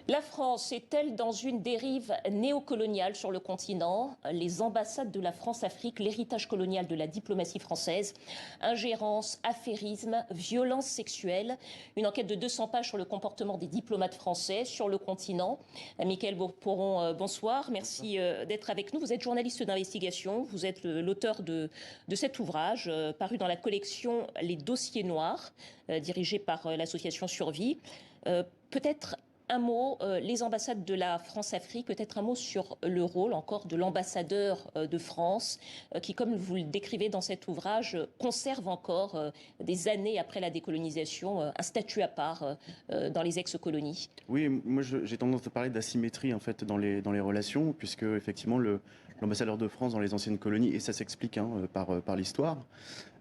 La France est-elle dans une dérive néocoloniale sur le continent? Les ambassades de la France-Afrique, l'héritage colonial de la diplomatie française, ingérence, affairisme, violence sexuelle. Une enquête de 200 pages sur le comportement des diplomates français sur le continent. Mickaël Bourpouron, bonsoir. Merci d'être avec nous. Vous êtes journaliste d'investigation. Vous êtes l'auteur de cet ouvrage paru dans la collection Les Dossiers Noirs, dirigé par l'association Survie. Peut-être un mot, les ambassades de la France-Afrique, peut-être un mot sur le rôle encore de l'ambassadeur de France, qui, comme vous le décrivez dans cet ouvrage, conserve encore, des années après la décolonisation, un statut à part dans les ex-colonies. Oui, moi j'ai tendance à parler d'asymétrie en fait dans les relations, puisque effectivement l'ambassadeur de France dans les anciennes colonies, et ça s'explique par l'histoire,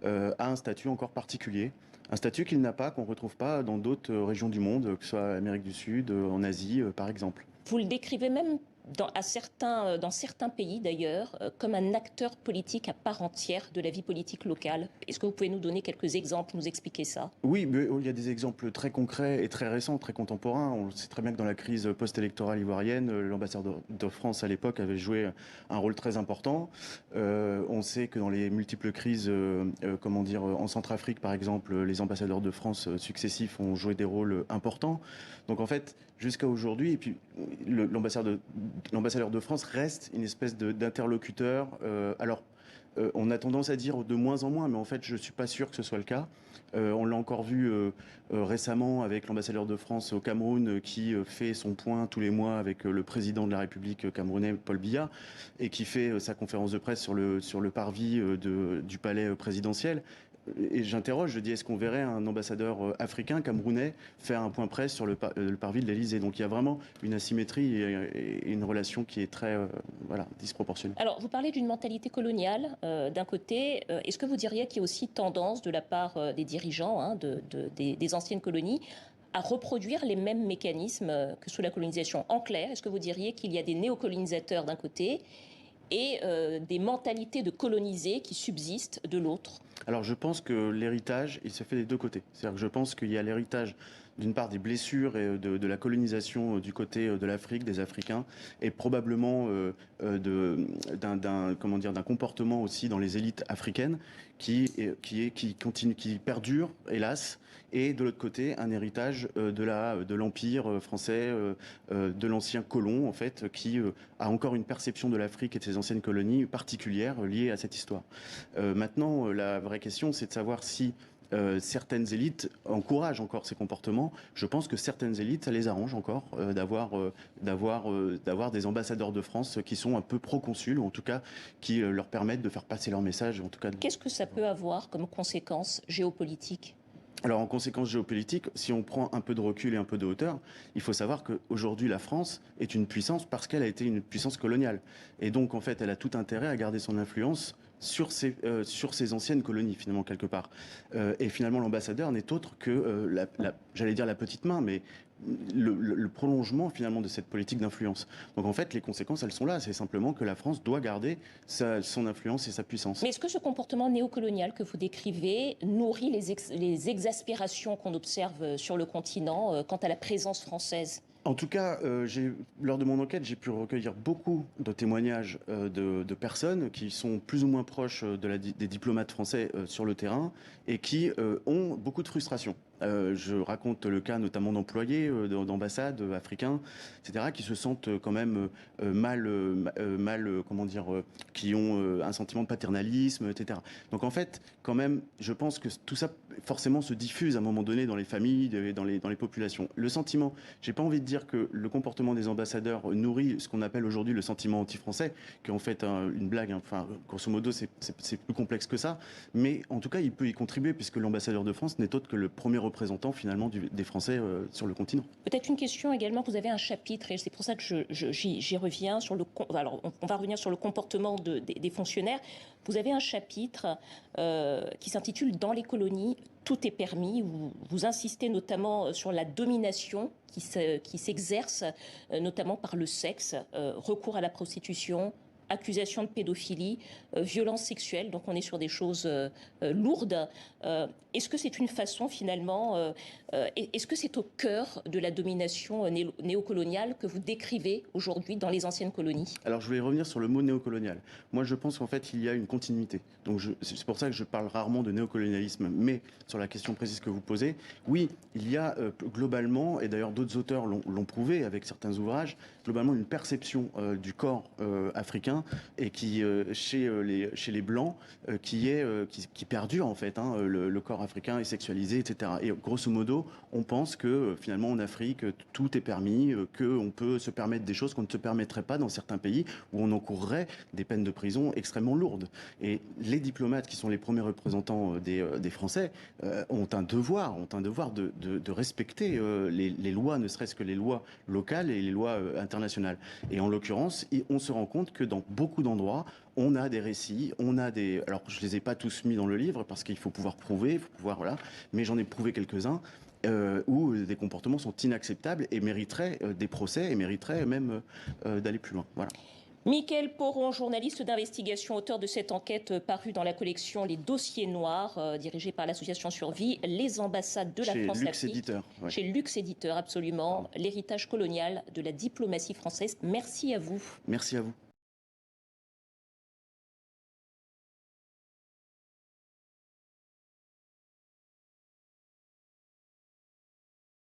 a un statut encore particulier. Un statut qu'il n'a pas, qu'on ne retrouve pas dans d'autres régions du monde, que ce soit Amérique du Sud, en Asie par exemple. Vous le décrivez même dans certains pays d'ailleurs, comme un acteur politique à part entière de la vie politique locale. Est-ce que vous pouvez nous donner quelques exemples, nous expliquer ça? Oui, mais il y a des exemples très concrets et très récents, très contemporains. On sait très bien que dans la crise post-électorale ivoirienne, l'ambassadeur de France à l'époque avait joué un rôle très important. On sait que dans les multiples crises, en Centrafrique par exemple, les ambassadeurs de France successifs ont joué des rôles importants. Donc en fait, jusqu'à aujourd'hui, et puis l'ambassadeur de France reste une espèce d'interlocuteur. On a tendance à dire de moins en moins, mais en fait, je ne suis pas sûr que ce soit le cas. On l'a encore vu récemment avec l'ambassadeur de France au Cameroun qui fait son point tous les mois avec le président de la République camerounais, Paul Biya, et qui fait sa conférence de presse sur le parvis du palais présidentiel. Et j'interroge, je dis, est-ce qu'on verrait un ambassadeur africain, camerounais, faire un point presse sur le parvis de l'Élysée? Donc il y a vraiment une asymétrie et une relation qui est très disproportionnée. Alors, vous parlez d'une mentalité coloniale d'un côté. Est-ce que vous diriez qu'il y a aussi tendance de la part des dirigeants des anciennes colonies à reproduire les mêmes mécanismes que sous la colonisation? En clair, est-ce que vous diriez qu'il y a des néocolonisateurs d'un côté et des mentalités de colonisés qui subsistent de l'autre? Alors je pense que l'héritage, il se fait des deux côtés. C'est-à-dire que je pense qu'il y a l'héritage d'une part des blessures et de la colonisation du côté de l'Afrique, des Africains, et probablement d'un comportement aussi dans les élites africaines qui perdure, hélas, et de l'autre côté un héritage de l'Empire français, de l'ancien colon en fait, qui a encore une perception de l'Afrique et de ses anciennes colonies particulières liées à cette histoire. Maintenant, la vraie question, c'est de savoir si certaines élites encouragent encore ces comportements. Je pense que certaines élites, ça les arrange encore d'avoir des ambassadeurs de France qui sont un peu proconsuls, ou en tout cas qui leur permettent de faire passer leur message. En tout cas. Qu'est-ce que ça peut avoir comme conséquence géopolitique? Alors en conséquence géopolitique, si on prend un peu de recul et un peu de hauteur, il faut savoir qu'aujourd'hui la France est une puissance parce qu'elle a été une puissance coloniale. Et donc en fait elle a tout intérêt à garder son influence sur ces anciennes colonies finalement quelque part. Et finalement l'ambassadeur n'est autre que, j'allais dire la petite main, mais le prolongement finalement de cette politique d'influence. Donc en fait les conséquences elles sont là, c'est simplement que la France doit garder son influence et sa puissance. Mais est-ce que ce comportement néocolonial que vous décrivez nourrit les exaspérations qu'on observe sur le continent quant à la présence française? En tout cas, lors de mon enquête, j'ai pu recueillir beaucoup de témoignages de personnes qui sont plus ou moins proches des diplomates français sur le terrain et qui ont beaucoup de frustration. Je raconte le cas notamment d'employés d'ambassades africains, etc., qui se sentent quand même qui ont un sentiment de paternalisme, etc. Donc en fait, quand même, je pense que tout ça forcément se diffuse à un moment donné dans les familles, dans les populations. Le sentiment, j'ai pas envie de dire que le comportement des ambassadeurs nourrit ce qu'on appelle aujourd'hui le sentiment anti-français, qui est en fait une blague. Enfin, grosso modo, c'est plus complexe que ça. Mais en tout cas, il peut y contribuer puisque l'ambassadeur de France n'est autre que le premier représentant finalement des Français sur le continent. Peut-être une question également, vous avez un chapitre, et c'est pour ça que j'y reviens, alors on va revenir sur le comportement des fonctionnaires. Vous avez un chapitre qui s'intitule « Dans les colonies, tout est permis ». Vous insistez notamment sur la domination qui s'exerce notamment par le sexe, recours à la prostitution, accusations de pédophilie, violences sexuelles, donc on est sur des choses lourdes. Est-ce que c'est une façon finalement, est-ce que c'est au cœur de la domination néocoloniale que vous décrivez aujourd'hui dans les anciennes colonies? Alors je vais revenir sur le mot néocolonial. Moi je pense qu'en fait il y a une continuité. Donc c'est pour ça que je parle rarement de néocolonialisme. Mais sur la question précise que vous posez, oui, il y a globalement, et d'ailleurs d'autres auteurs l'ont prouvé avec certains ouvrages, globalement une perception du corps africain et qui chez les blancs qui perdure en fait. Hein, le corps africain est sexualisé, etc. Et grosso modo, on pense que finalement en Afrique tout est permis, qu'on peut se permettre des choses qu'on ne se permettrait pas dans certains pays où on encourrait des peines de prison extrêmement lourdes. Et les diplomates qui sont les premiers représentants des Français ont un devoir de respecter les lois, ne serait-ce que les lois locales et les lois internationales. Et en l'occurrence, on se rend compte que dans beaucoup d'endroits, on a des récits, alors je les ai pas tous mis dans le livre parce qu'il faut pouvoir prouver, il faut pouvoir, voilà, mais j'en ai prouvé quelques-uns. Où des comportements sont inacceptables et mériteraient des procès et mériteraient même d'aller plus loin. Voilà. Mickaël Poron, journaliste d'investigation, auteur de cette enquête parue dans la collection Les Dossiers Noirs, dirigée par l'association Survie, les ambassades de la France Lux Afrique. Éditeur. Ouais. Chez Lux Éditeur, absolument. L'héritage colonial de la diplomatie française. Merci à vous. Merci à vous.